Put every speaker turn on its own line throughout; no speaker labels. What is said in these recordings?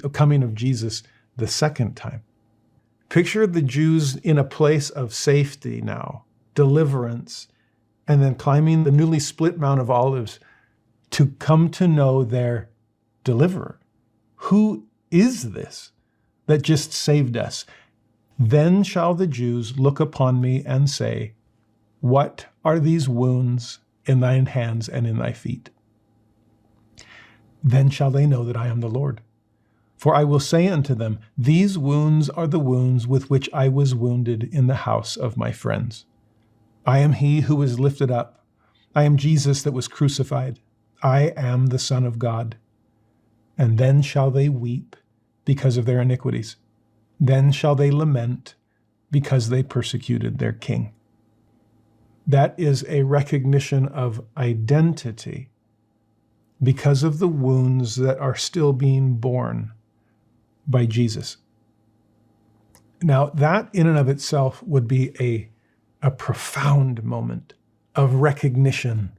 the coming of Jesus the second time. Picture the Jews in a place of safety now, deliverance, and then climbing the newly split Mount of Olives to come to know their deliverer. Who is this that just saved us? Then shall the Jews look upon me and say, what are these wounds in thine hands and in thy feet? Then shall they know that I am the Lord. For I will say unto them, these wounds are the wounds with which I was wounded in the house of my friends. I am he who was lifted up. I am Jesus that was crucified. I am the Son of God. And then shall they weep because of their iniquities. Then shall they lament because they persecuted their king. That is a recognition of identity because of the wounds that are still being borne by Jesus. Now, that in and of itself would be a profound moment of recognition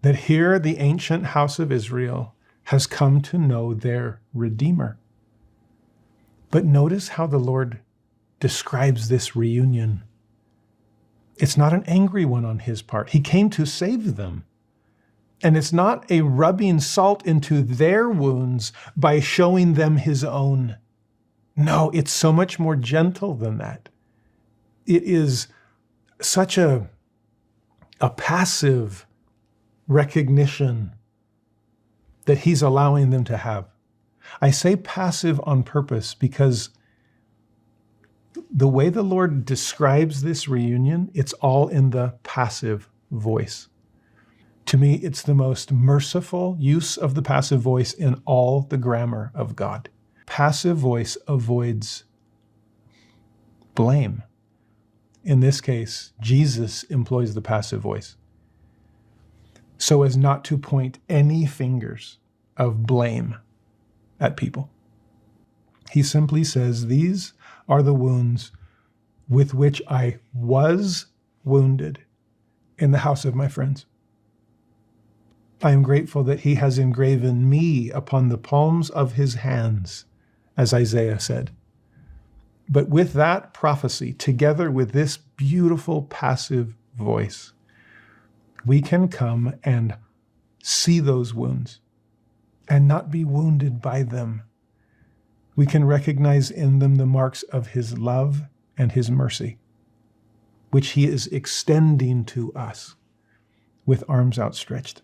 that here the ancient house of Israel has come to know their Redeemer. But notice how the Lord describes this reunion. It's not an angry one on his part. He came to save them. And it's not a rubbing salt into their wounds by showing them his own. No, it's so much more gentle than that. It is such a passive recognition that he's allowing them to have. I say passive on purpose because the way the Lord describes this reunion, it's all in the passive voice. To me, it's the most merciful use of the passive voice in all the grammar of God. Passive voice avoids blame. In this case, Jesus employs the passive voice so as not to point any fingers of blame at people. He simply says, these are the wounds with which I was wounded in the house of my friends. I am grateful that he has engraven me upon the palms of his hands, as Isaiah said. But with that prophecy, together with this beautiful passive voice, we can come and see those wounds and not be wounded by them. We can recognize in them the marks of his love and his mercy, which he is extending to us with arms outstretched.